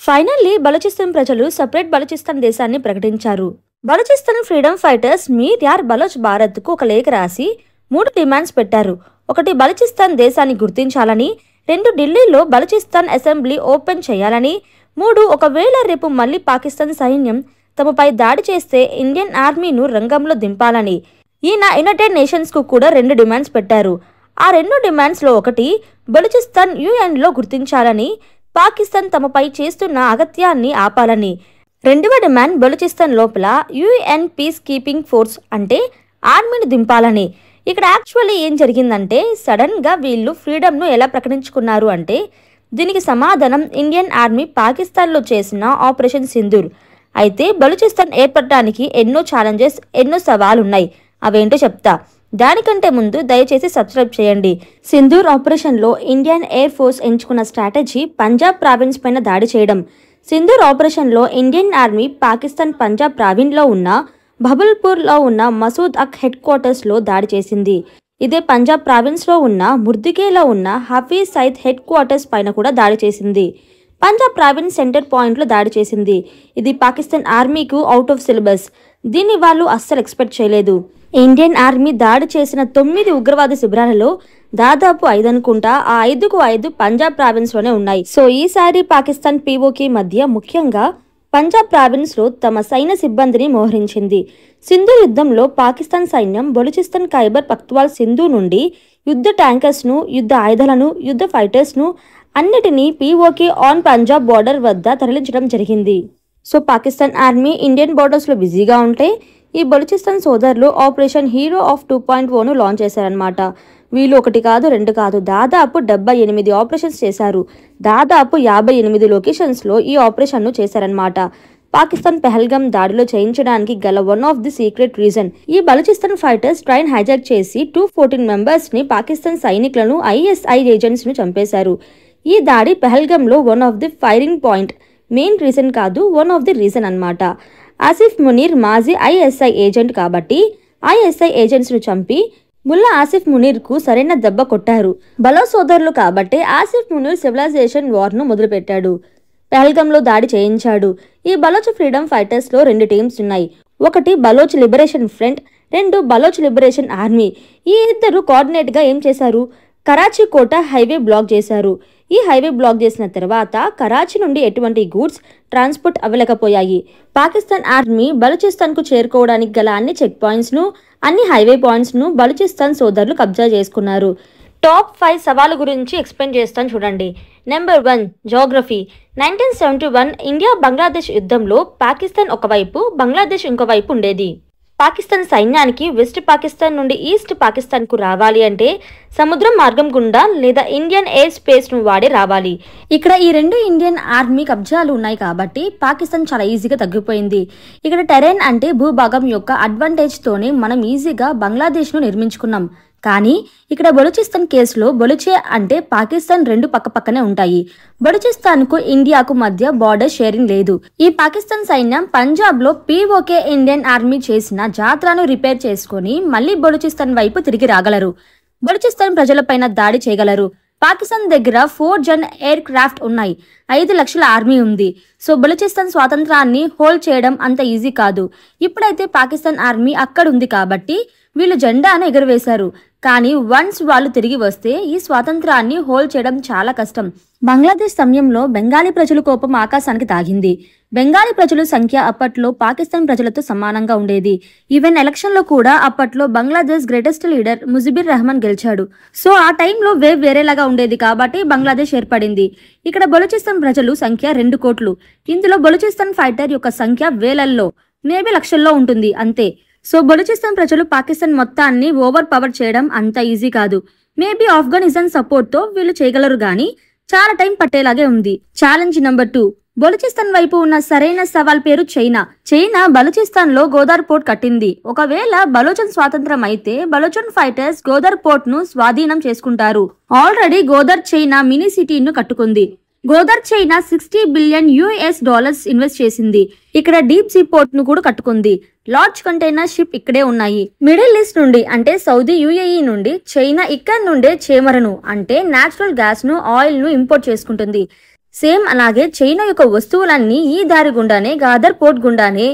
Finally Balochistan ప్రజలు separate Balochistan దేశాన్ని ప్రకటించారు. బలూచిస్తాన్ ఫ్రీడమ్ ఫైటర్స్ మీర్ యార్ బలోచ్ భారత్కు ఒక లేఖ రాసి 3 డిమాండ్స్ పెట్టారు. ఒకటి, బలూచిస్తాన్ దేశాన్ని గుర్తించాలని. 2, ఢిల్లీలో బలూచిస్తాన్ అసెంబ్లీ ఓపెన్ చేయాలని. 3, ఒకవేళ రేపు మళ్ళీ పాకిస్తాన్ సైన్యం తమపై దాడి చేస్తే ఇండియన్ ఆర్మీను రంగంలో దింపాలని. ఈయన యునైటెడ్ నేషన్స్కు కూడా 2 డిమాండ్స్ పెట్టారు. ఆ 2 డిమాండ్స్లో ఒకటి, బలూచిస్తాన్ యుఎన్లో గుర్తించాలని. పాకిస్తాన్ తమపై చేస్తున్న అగత్యాన్ని ఆపాలని. 2వ డిమాండ్, బలూచిస్తాన్ లోపల యుఎన్ పీస్ కీపింగ్ ఫోర్స్ అంటే ఆర్మీని దింపాలని. ఇక్కడ యాక్చువల్లీ ఏం జరిగిందంటే సడన్గా వీళ్ళు ఫ్రీడమ్ను ఎలా ప్రకటించుకున్నారు అంటే దీనికి సమాధానం ఇండియన్ ఆర్మీ పాకిస్తాన్లో చేసిన ఆపరేషన్ సింధూర్. అయితే బలూచిస్తాన్ ఏర్పడటానికి ఎన్నో ఛాలెంజెస్, ఎన్నో సవాలున్నాయి. అవేంటో చెప్తా. దానికంటే ముందు దయచేసి సబ్స్క్రైబ్ చేయండి. సింధూర్ ఆపరేషన్లో ఇండియన్ ఎయిర్ ఫోర్స్ ఎంచుకున్న స్ట్రాటజీ పంజాబ్ ప్రావిన్స్ పైన దాడి చేయడం. సింధూర్ ఆపరేషన్లో ఇండియన్ ఆర్మీ పాకిస్తాన్ పంజాబ్ ప్రావిన్స్లో ఉన్న బహబుల్పూర్లో ఉన్న మసూద్ అక్ హెడ్ క్వార్టర్స్లో దాడి చేసింది. ఇదే పంజాబ్ ప్రావిన్స్లో ఉన్న ముర్దికేలో ఉన్న హఫీజ్ సయీద్ హెడ్ క్వార్టర్స్ పైన కూడా దాడి చేసింది. పంజాబ్ ప్రావిన్స్ సెంటర్ పాయింట్లో దాడి చేసింది. ఇది పాకిస్తాన్ ఆర్మీకు అవుట్ ఆఫ్ సిలబస్. దీన్ని వాళ్ళు అస్సలు ఎక్స్పెక్ట్ చేయలేదు. ఇండియన్ ఆర్మీ దాడి చేసిన 9 ఉగ్రవాద శిబిరాలలో దాదాపు 5 అనుకుంటా, ఆ 5కు 5 పంజాబ్ ప్రావిన్స్లోనే ఉన్నాయి. సో ఈసారి పాకిస్తాన్ పీఓకే మధ్య ముఖ్యంగా పంజాబ్ ప్రావిన్స్లో తమ సైన్య సిబ్బందిని మోహరించింది. సింధు యుద్ధంలో పాకిస్తాన్ సైన్యం బలూచిస్తాన్ ఖైబర్ పఖ్తూన్ఖ్వా సింధు నుండి యుద్ధ ట్యాంకర్స్ను, యుద్ధ ఆయుధాలను, యుద్ధ ఫైటర్స్ను అన్నిటినీ పీఓకే ఆన్ పంజాబ్ బార్డర్ వద్ద తరలించడం జరిగింది. సో పాకిస్తాన్ ఆర్మీ ఇండియన్ బార్డర్స్లో బిజీగా ఉంటే ఈ బలూచిస్తాన్ సోదరులు ఆపరేషన్ హీరో ఆఫ్ 2.0ను లాంచ్ చేశారనమాట. వీళ్ళు 1 కాదు 2 కాదు దాదాపు 78 ఆపరేషన్స్ చేశారు. దాదాపు 58 లొకేషన్స్లో ఈ ఆపరేషన్ను చేశారనమాట. పాకిస్తాన్ పెహల్గామ్ దాడిలో చేయించడానికి గల one of the secret reason, ఈ బలూచిస్తాన్ ఫైటర్స్ ట్రైన్ హైజాక్ చేసి 214 మెంబర్స్ని పాకిస్తాన్ సైనికులను ఐఎస్ఐ ఏజెంట్స్ను చంపేశారు. ఈ దాడి పెహల్గామ్లో one of the firing point, main reason కాదు, వన్ ఆఫ్ ది రీజన్ అనమాట. ఆసిఫ్ మునీర్ మాజీ ఐఎస్ఐ ఏజెంట్ కాబట్టి ఐఎస్ఐ ఏజెంట్స్ను చంపి ముల్లా ఆసిఫ్ మునీర్కు సరైన దెబ్బ కొట్టారు. బలో సోదరులు కాబట్టి ఆసిఫ్ మునీర్ సివిలైజేషన్ వార్ను మొదలుపెట్టాడు. పెహల్గామ్లో దాడి చేయించాడు. ఈ బలోచ్ ఫ్రీడమ్ ఫైటర్స్లో 2 టీమ్స్ ఉన్నాయి. ఒకటి Baloch liberation front, 2 Baloch liberation army. ఈ ఇద్దరు కోఆర్డినేట్గా ఏం చేశారు, కరాచీ కోట హైవే బ్లాక్ చేశారు. ఈ హైవే బ్లాక్ చేసిన తర్వాత కరాచీ నుండి ఎటువంటి గూడ్స్ ట్రాన్స్పోర్ట్ అవ్వలేకపోయాయి. పాకిస్తాన్ ఆర్మీ బలూచిస్తాన్కు చేరుకోవడానికి గల అన్ని చెక్ పాయింట్స్ను, అన్ని హైవే పాయింట్స్ను బలూచిస్తాన్ సోదరులు కబ్జా చేసుకున్నారు. టాప్ 5 సవాలు గురించి ఎక్స్ప్లెయిన్ చేస్తాను చూడండి. Number 1, geography. 1971 ఇండియా బంగ్లాదేశ్ యుద్ధంలో పాకిస్తాన్ ఒకవైపు, బంగ్లాదేశ్ ఇంకోవైపు ఉండేది. పాకిస్తాన్ సైన్యానికి వెస్ట్ పాకిస్తాన్ నుండి ఈస్ట్ పాకిస్తాన్కు రావాలి అంటే సముద్రం మార్గం గుండా లేదా ఇండియన్ ఎయిర్ స్పేస్ను వాడి రావాలి. ఇక్కడ ఈ 2 ఇండియన్ ఆర్మీ కబ్జాలు ఉన్నాయి కాబట్టి పాకిస్తాన్ చాలా ఈజీగా తగ్గిపోయింది. ఇక్కడ టెరెన్ అంటే భూభాగం యొక్క అడ్వాంటేజ్తోనే మనం ఈజీగా బంగ్లాదేశ్ను నిర్మించుకున్నాం. కానీ ఇక్కడ బలూచిస్తాన్ కేసులో బలూచే అంటే పాకిస్తాన్ 2 పక్కపక్కనే ఉంటాయి. బలూచిస్తాన్కు ఇండియాకు మధ్య బార్డర్ షేరింగ్ లేదు. ఈ పాకిస్తాన్ సైన్యం పంజాబ్లో పీఓకే ఇండియన్ ఆర్మీ చేసిన జాత్రను రిపేర్ చేసుకుని మళ్ళీ బలూచిస్తాన్ వైపు తిరిగి రాగలరు. బలూచిస్తాన్ ప్రజలపైన దాడి చేయగలరు. పాకిస్తాన్ దగ్గర 4 జన్ ఎయిర్ క్రాఫ్ట్ ఉన్నాయి. 5 లక్షల ఆర్మీ ఉంది. సో బలూచిస్తాన్ స్వాతంత్రాన్ని హోల్డ్ చేయడం అంత ఈజీ కాదు. ఇప్పుడైతే పాకిస్తాన్ ఆర్మీ అక్కడ ఉంది కాబట్టి వీళ్ళు జెండాను ఎగురవేశారు. కానీ వన్స్ వాళ్ళు తిరిగి వస్తే ఈ స్వాతంత్రాన్ని హోల్డ్ చేయడం చాలా కష్టం. బంగ్లాదేశ్ సమయంలో బెంగాలీ ప్రజల కోపం ఆకాశానికి తాగింది. బెంగాలీ ప్రజల సంఖ్య అప్పట్లో పాకిస్తాన్ ప్రజలతో సమానంగా ఉండేది. ఈవెన్ ఎలక్షన్లో కూడా అప్పట్లో బంగ్లాదేశ్ గ్రేటెస్ట్ లీడర్ ముజిబుర్ రెహమాన్ గెలిచాడు. సో ఆ టైంలో వేవ్ వేరేలాగా ఉండేది కాబట్టి బంగ్లాదేశ్ ఏర్పడింది. ఇక్కడ బలూచిస్తాన్ ప్రజలు సంఖ్య 2 కోట్లు. ఇందులో బలూచిస్తాన్ ఫైటర్ యొక్క సంఖ్య వేలల్లో, మేబీ లక్షల్లో ఉంటుంది అంతే. సో బలూచిస్తాన్ ప్రజలు పాకిస్తాన్ మొత్తాన్ని ఓవర్ పవర్ చేయడం అంత ఈజీ కాదు. మేబీ ఆఫ్ఘనిస్తాన్ సపోర్ట్తో వీళ్ళు చేయగలరు కానీ చాలా టైం పట్టేలాగే ఉంది. ఛాలెంజ్ నెంబర్ 2, బలూచిస్తాన్ వైపు ఉన్న సరైన సవాల్ పేరు చైనా. చైనా బలూచిస్తాన్లో గోదార్ పోర్ట్ కట్టింది. ఒకవేళ బలూచన్ స్వాతంత్రం అయితే బలూచన్ ఫైటర్స్ గోదార్ పోర్ట్ను స్వాధీనం చేసుకుంటారు. ఆల్రెడీ గోదార్ చైనా మినీ సిటీను కట్టుకుంది. గోదార్ చైనా $60 బిలియన్ ఇన్వెస్ట్ చేసింది. ఇక్కడ డీప్ సీ పోర్ట్ ను కూడా కట్టుకుంది. లార్జ్ కంటైనర్ షిప్ ఇక్కడే ఉన్నాయి. మిడిల్ ఈస్ట్ నుండి అంటే సౌదీ, యుఏఈ నుండి చైనా ఇక్కడ నుండే చేమరను అంటే నేచురల్ గ్యాస్ ను, ఆయిల్ ను ఇంపోర్ట్ చేసుకుంటుంది. సేమ్ అలాగే చైనా యొక్క వస్తువులన్నీ ఈ దారి గుండానే గాదర్ పోర్ట్ గుండానే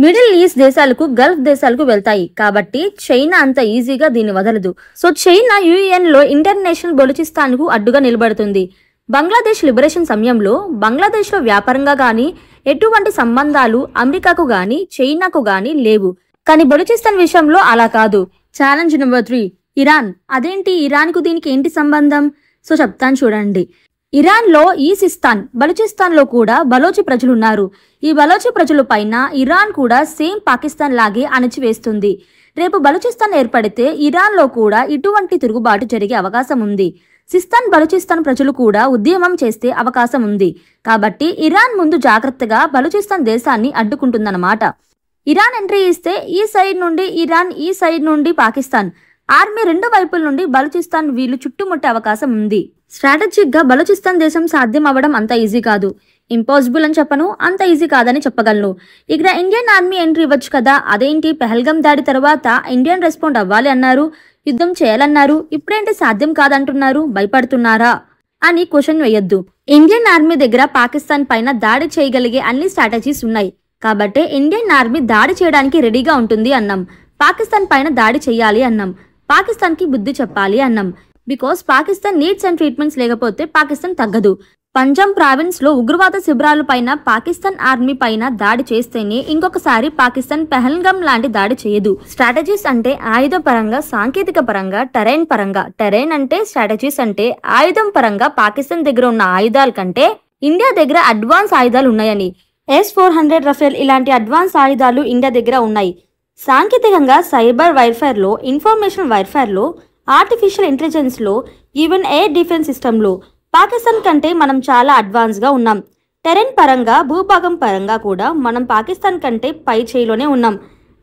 మిడిల్ ఈస్ట్ దేశాలకు గల్ఫ్ దేశాలకు వెళ్తాయి. కాబట్టి చైనా అంత ఈజీగా దీన్ని వదలదు. సో చైనా యుఎన్ లో ఇంటర్నేషనల్ బలూచిస్తాన్ కు అడ్డుగా నిలబడుతుంది. బంగ్లాదేశ్ లిబరేషన్ సమయంలో బంగ్లాదేశ్ లో వ్యాపారంగా గాని ఎటువంటి సంబంధాలు అమెరికాకు గాని చైనాకు గాని లేవు. కానీ బలూచిస్తాన్ విషయంలో అలా కాదు. Challenge number 3, Iran. అదేంటి, ఇరాన్ కు దీనికి ఏంటి సంబంధం? సో చెప్తాను చూడండి. ఇరాన్ లో ఈ సిస్తాన్ బలూచిస్తాన్ లో కూడా బలోచి ప్రజలు ఉన్నారు. ఈ బలోచి ప్రజల పైన ఇరాన్ కూడా సేమ్ పాకిస్తాన్ లాగే అణచివేస్తుంది. రేపు బలూచిస్తాన్ ఏర్పడితే ఇరాన్ లో కూడా ఇటువంటి తిరుగుబాటు జరిగే అవకాశం ఉంది. సిస్తాన్ బలూచిస్తాన్ ప్రజలు కూడా ఉద్యమం చేస్తే అవకాశం ఉంది. కాబట్టి ఇరాన్ ముందు జాగ్రత్తగా బలూచిస్తాన్ దేశాన్ని అడ్డుకుంటుందన్నమాట. ఇరాన్ ఎంట్రీ ఇస్తే ఈ సైడ్ నుండి ఇరాన్, ఈ సైడ్ నుండి పాకిస్తాన్ ఆర్మీ రెండు వైపుల నుండి బలూచిస్తాన్ వీళ్ళు చుట్టుముట్టే అవకాశం ఉంది. స్ట్రాటజిక్ గా బలూచిస్తాన్ దేశం సాధ్యం అవ్వడం అంత ఈజీ కాదు. ఇంపాసిబుల్ అని చెప్పను, అంత ఈజీ కాదని చెప్పగలను. ఇక్కడ ఇండియన్ ఆర్మీ ఎంట్రీ ఇవ్వచ్చు కదా. అదేంటి, పెహల్గం దాడి తర్వాత ఇండియన్ రెస్పాండ్ అవ్వాలి అన్నారు, యుద్ధం చేయాలన్నారు, ఇప్పుడేంటి సాధ్యం కాదంటున్నారు, భయపడుతున్నారా అని క్వశ్చన్ వేయొద్దు. ఇండియన్ ఆర్మీ దగ్గర పాకిస్తాన్ పైన దాడి చేయగలిగే అన్ని స్ట్రాటజీస్ ఉన్నాయి. కాబట్టి ఇండియన్ ఆర్మీ దాడి చేయడానికి రెడీగా ఉంటుంది అన్నాం. పాకిస్తాన్ పైన దాడి చేయాలి అన్నాం. పాకిస్తాన్ కి బుద్ధి చెప్పాలి అన్నాం. Because Pakistan needs and treatments లేకపోతే పాకిస్తాన్ తగ్గదు. పంజాబ్ ప్రావిన్స్ లో ఉగ్రవాద శిబిరాల పైన పాకిస్తాన్ ఆర్మీ పైన దాడి చేస్తేనే ఇంకొకసారి పాకిస్తాన్ పెహల్గం లాంటి దాడి చేయదు. స్ట్రాటజీస్ అంటే ఆయుధ పరంగా, సాంకేతిక పరంగా, టెరైన్ పరంగా. టెరైన్ అంటే స్ట్రాటజీస్ అంటే ఆయుధం పరంగా పాకిస్తాన్ దగ్గర ఉన్న ఆయుధాల కంటే ఇండియా దగ్గర అడ్వాన్స్ ఆయుధాలు ఉన్నాయని. S-400 రఫేల్ ఇలాంటి అడ్వాన్స్ ఆయుధాలు ఇండియా దగ్గర ఉన్నాయి. సాంకేతికంగా సైబర్ వైర్ఫేర్ లో, ఇన్ఫర్మేషన్ వైర్ఫేర్ లో, ఆర్టిఫిషియల్ ఇంటెలిజెన్స్ లో, ఈవెన్ ఎయిర్ డిఫెన్స్ సిస్టమ్ లో పాకిస్తాన్ కంటే మనం చాలా అడ్వాన్స్ గా ఉన్నాం. టెరెన్ పరంగా, భూభాగం పరంగా కూడా మనం పాకిస్తాన్ కంటే పై చేయిలోనే ఉన్నాం.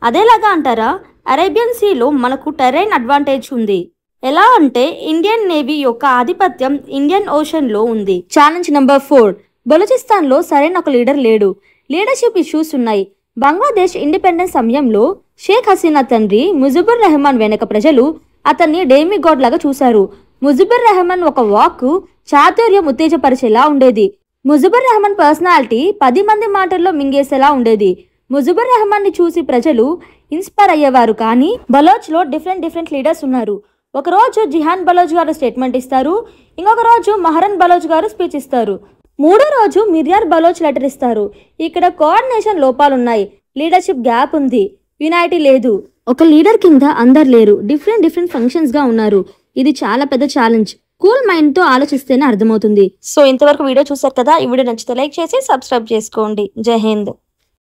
అదేలాగా అంటారా, అరేబియన్ సీలో మనకు టెరెన్ అడ్వాంటేజ్ ఉంది. ఎలా అంటే ఇండియన్ నేవీ యొక్క ఆధిపత్యం ఇండియన్ ఓషన్ లో ఉంది. ఛాలెంజ్ నెంబర్ 4, బలూచిస్తాన్ లో సరైన ఒక లీడర్ లేడు. లీడర్షిప్ ఇష్యూస్ ఉన్నాయి. బంగ్లాదేశ్ ఇండిపెండెన్స్ సమయంలో షేక్ హసీనా తండ్రి ముజిబుర్ రెహమాన్ వెనక ప్రజలు అతన్ని డేమిగాడ్ లాగా చూశారు. ముజిబుర్ రెహమాన్ ఒక వాక్ చాతుర్యం ఉత్తేజపరిచేలా ఉండేది. ముజిబుర్ రెహమాన్ పర్సనాలిటీ 10 మంది మాటల్లో మింగేసేలా ఉండేది. ముజిబుర్ రెహమాన్ ని చూసి ప్రజలు ఇన్స్పైర్ అయ్యేవారు. కానీ బలోచ్ లో డిఫరెంట్ లీడర్స్ ఉన్నారు. ఒక రోజు జిహాన్ బలోచ్ గారు స్టేట్మెంట్ ఇస్తారు, ఇంకొక రోజు మహరన్ బలోచ్ గారు స్పీచ్ ఇస్తారు, మూడో రోజు మిర్యార్ బలోచ్ లెటర్ ఇస్తారు. ఇక్కడ కోఆర్డినేషన్ లోపాలున్నాయి, లీడర్షిప్ గ్యాప్ ఉంది, యునైటీ లేదు. ఒక లీడర్ కింద అందరు లేరు, డిఫరెంట్ ఫంక్షన్స్ గా ఉన్నారు. ఇది చాలా పెద్ద ఛాలెంజ్. కూల్ మైండ్ తో ఆలోచిస్తేనే అర్థమవుతుంది. సో ఇంతవరకు వీడియో చూసారు కదా. ఈ వీడియో నచ్చితే లైక్ చేసి సబ్స్క్రైబ్ చేసుకోండి. జై హింద్.